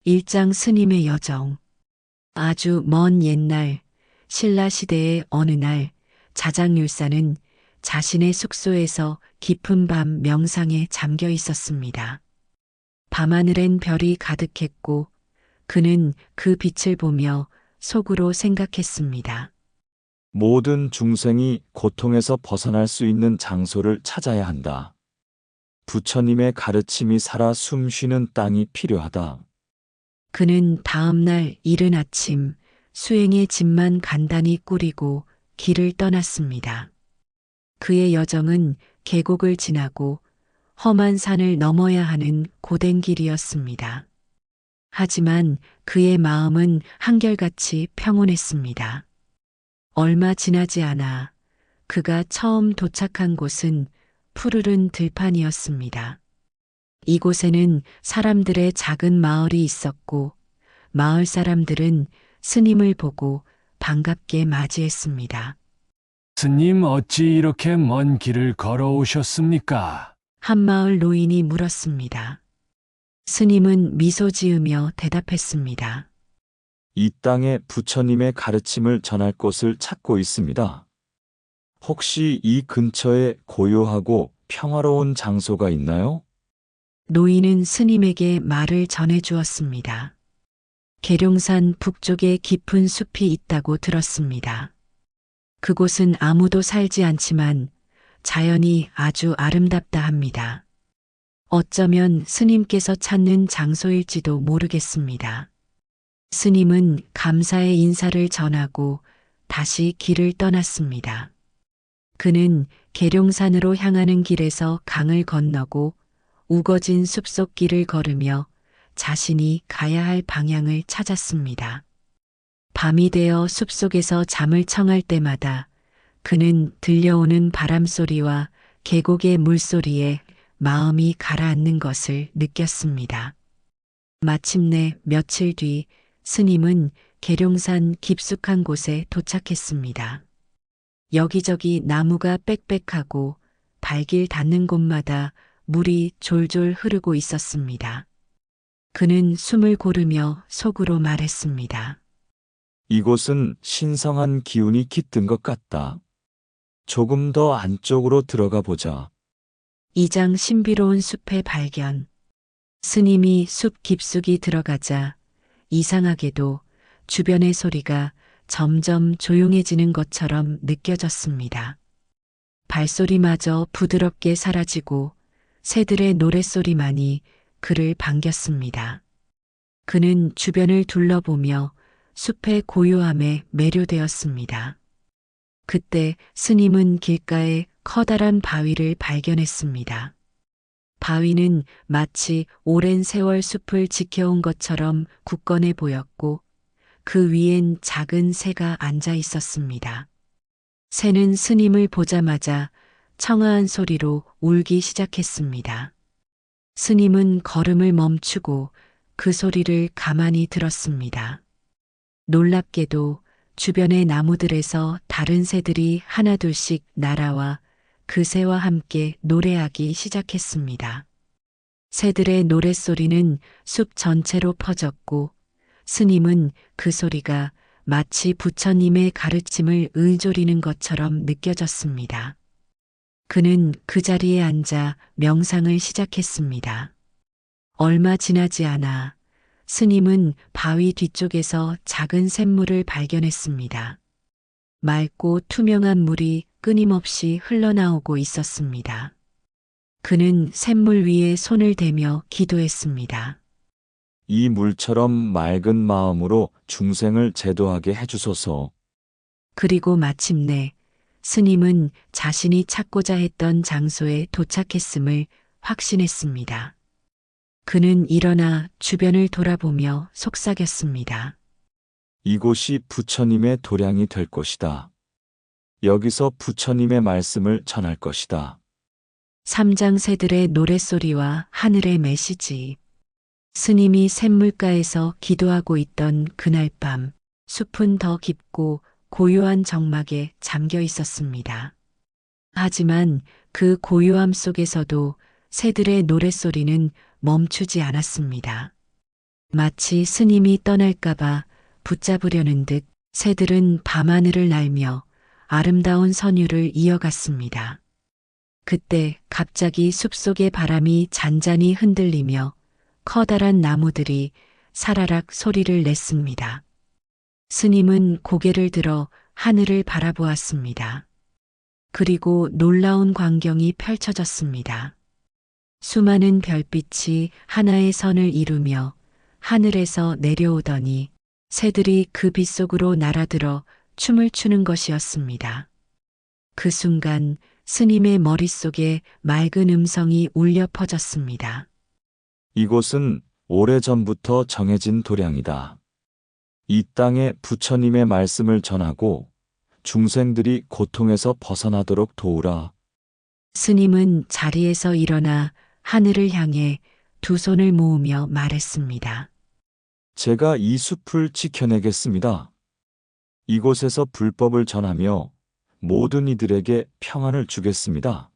일장 스님의 여정. 아주 먼 옛날 신라 시대의 어느 날 자장률사는 자신의 숙소에서 깊은 밤 명상에 잠겨 있었습니다. 밤하늘엔 별이 가득했고 그는 그 빛을 보며 속으로 생각했습니다. 모든 중생이 고통에서 벗어날 수 있는 장소를 찾아야 한다. 부처님의 가르침이 살아 숨쉬는 땅이 필요하다. 그는 다음 날 이른 아침 수행의 짐만 간단히 꾸리고 길을 떠났습니다. 그의 여정은 계곡을 지나고 험한 산을 넘어야 하는 고된 길이었습니다. 하지만 그의 마음은 한결같이 평온했습니다. 얼마 지나지 않아 그가 처음 도착한 곳은 푸르른 들판이었습니다. 이곳에는 사람들의 작은 마을이 있었고 마을 사람들은 스님을 보고 반갑게 맞이했습니다. 스님 어찌 이렇게 먼 길을 걸어오셨습니까? 한 마을 노인이 물었습니다. 스님은 미소 지으며 대답했습니다. 이 땅에 부처님의 가르침을 전할 곳을 찾고 있습니다. 혹시 이 근처에 고요하고 평화로운 장소가 있나요? 노인은 스님에게 말을 전해 주었습니다. 계룡산 북쪽에 깊은 숲이 있다고 들었습니다. 그곳은 아무도 살지 않지만 자연이 아주 아름답다 합니다. 어쩌면 스님께서 찾는 장소일지도 모르겠습니다. 스님은 감사의 인사를 전하고 다시 길을 떠났습니다. 그는 계룡산으로 향하는 길에서 강을 건너고 우거진 숲속 길을 걸으며 자신이 가야 할 방향을 찾았습니다. 밤이 되어 숲속에서 잠을 청할 때마다 그는 들려오는 바람소리와 계곡의 물소리에 마음이 가라앉는 것을 느꼈습니다. 마침내 며칠 뒤 스님은 계룡산 깊숙한 곳에 도착했습니다. 여기저기 나무가 빽빽하고 발길 닿는 곳마다 물이 졸졸 흐르고 있었습니다. 그는 숨을 고르며 속으로 말했습니다. 이곳은 신성한 기운이 깃든 것 같다. 조금 더 안쪽으로 들어가 보자. 이장 신비로운 숲의 발견. 스님이 숲 깊숙이 들어가자 이상하게도 주변의 소리가 점점 조용해지는 것처럼 느껴졌습니다. 발소리마저 부드럽게 사라지고 새들의 노랫소리만이 그를 반겼습니다. 그는 주변을 둘러보며 숲의 고요함에 매료되었습니다. 그때 스님은 길가에 커다란 바위를 발견했습니다. 바위는 마치 오랜 세월 숲을 지켜온 것처럼 굳건해 보였고 그 위엔 작은 새가 앉아 있었습니다. 새는 스님을 보자마자 청아한 소리로 울기 시작했습니다. 스님은 걸음을 멈추고 그 소리를 가만히 들었습니다. 놀랍게도 주변의 나무들에서 다른 새들이 하나둘씩 날아와 그 새와 함께 노래하기 시작했습니다. 새들의 노랫소리는 숲 전체로 퍼졌고 스님은 그 소리가 마치 부처님의 가르침을 의존리는 것처럼 느껴졌습니다. 그는 그 자리에 앉아 명상을 시작했습니다. 얼마 지나지 않아 스님은 바위 뒤쪽에서 작은 샘물을 발견했습니다. 맑고 투명한 물이 끊임없이 흘러나오고 있었습니다. 그는 샘물 위에 손을 대며 기도했습니다. 이 물처럼 맑은 마음으로 중생을 제도하게 해주소서. 그리고 마침내 스님은 자신이 찾고자 했던 장소에 도착했음을 확신했습니다. 그는 일어나 주변을 돌아보며 속삭였습니다. 이곳이 부처님의 도량이 될 것이다. 여기서 부처님의 말씀을 전할 것이다. 삼장새들의 노랫소리와 하늘의 메시지. 스님이 샘물가에서 기도하고 있던 그날 밤, 숲은 더 깊고 고요한 정막에 잠겨 있었습니다. 하지만 그 고요함 속에서도 새들의 노랫소리는 멈추지 않았습니다. 마치 스님이 떠날까봐 붙잡으려는 듯 새들은 밤하늘을 날며 아름다운 선율을 이어갔습니다. 그때 갑자기 숲속의 바람이 잔잔히 흔들리며 커다란 나무들이 사라락 소리를 냈습니다. 스님은 고개를 들어 하늘을 바라보았습니다. 그리고 놀라운 광경이 펼쳐졌습니다. 수많은 별빛이 하나의 선을 이루며 하늘에서 내려오더니 새들이 그 빛 속으로 날아들어 춤을 추는 것이었습니다. 그 순간 스님의 머릿속에 맑은 음성이 울려 퍼졌습니다. 이곳은 오래전부터 정해진 도량이다. 이 땅에 부처님의 말씀을 전하고 중생들이 고통에서 벗어나도록 도우라. 스님은 자리에서 일어나 하늘을 향해 두 손을 모으며 말했습니다. 제가 이 숲을 지켜내겠습니다. 이곳에서 불법을 전하며 모든 이들에게 평안을 주겠습니다.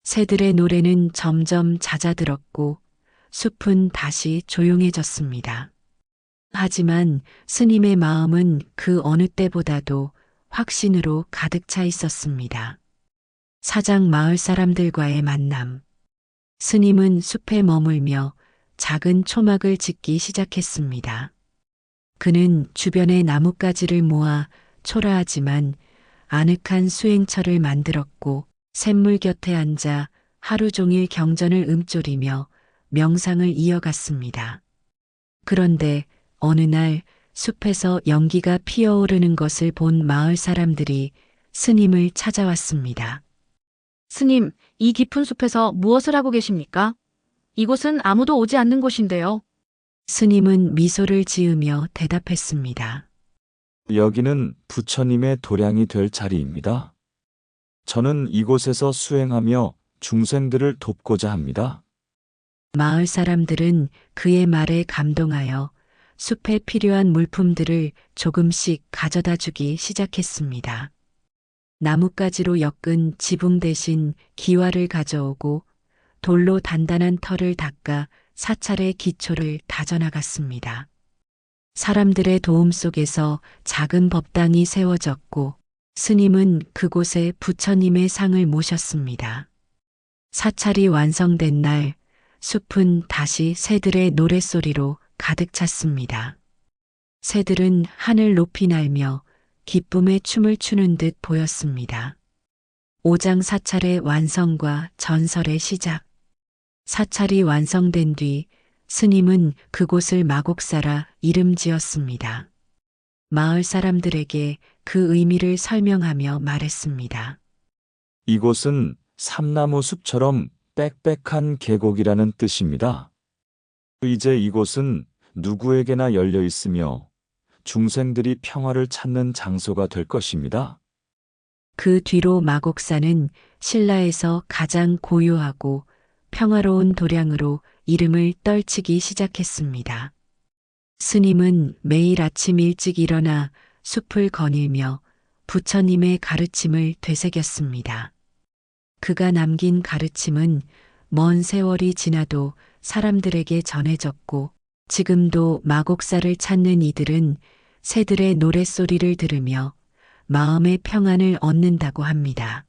새들의 노래는 점점 잦아들었고 숲은 다시 조용해졌습니다. 하지만 스님의 마음은 그 어느 때보다도 확신으로 가득 차 있었습니다. 사장 마을 사람들과의 만남. 스님은 숲에 머물며 작은 초막을 짓기 시작했습니다. 그는 주변의 나뭇가지를 모아 초라하지만 아늑한 수행처를 만들었고 샘물 곁에 앉아 하루 종일 경전을 음조리며 명상을 이어갔습니다. 그런데 어느 날 숲에서 연기가 피어오르는 것을 본 마을 사람들이 스님을 찾아왔습니다. 스님, 이 깊은 숲에서 무엇을 하고 계십니까? 이곳은 아무도 오지 않는 곳인데요. 스님은 미소를 지으며 대답했습니다. 여기는 부처님의 도량이 될 자리입니다. 저는 이곳에서 수행하며 중생들을 돕고자 합니다. 마을 사람들은 그의 말에 감동하여 숲에 필요한 물품들을 조금씩 가져다 주기 시작했습니다. 나뭇가지로 엮은 지붕 대신 기와를 가져오고 돌로 단단한 털을 닦아 사찰의 기초를 다져나갔습니다. 사람들의 도움 속에서 작은 법당이 세워졌고 스님은 그곳에 부처님의 상을 모셨습니다. 사찰이 완성된 날 숲은 다시 새들의 노랫소리로 가득 찼습니다. 새들은 하늘 높이 날며 기쁨의 춤을 추는 듯 보였습니다. 오장 사찰의 완성과 전설의 시작. 사찰이 완성된 뒤 스님은 그곳을 마곡사라 이름 지었습니다. 마을 사람들에게 그 의미를 설명하며 말했습니다. 이곳은 삼나무 숲처럼 빽빽한 계곡이라는 뜻입니다. 이제 이곳은 누구에게나 열려 있으며 중생들이 평화를 찾는 장소가 될 것입니다. 그 뒤로 마곡사는 신라에서 가장 고요하고 평화로운 도량으로 이름을 떨치기 시작했습니다. 스님은 매일 아침 일찍 일어나 숲을 거닐며 부처님의 가르침을 되새겼습니다. 그가 남긴 가르침은 먼 세월이 지나도 사람들에게 전해졌고 지금도 마곡사를 찾는 이들은 새들의 노랫소리를 들으며 마음의 평안을 얻는다고 합니다.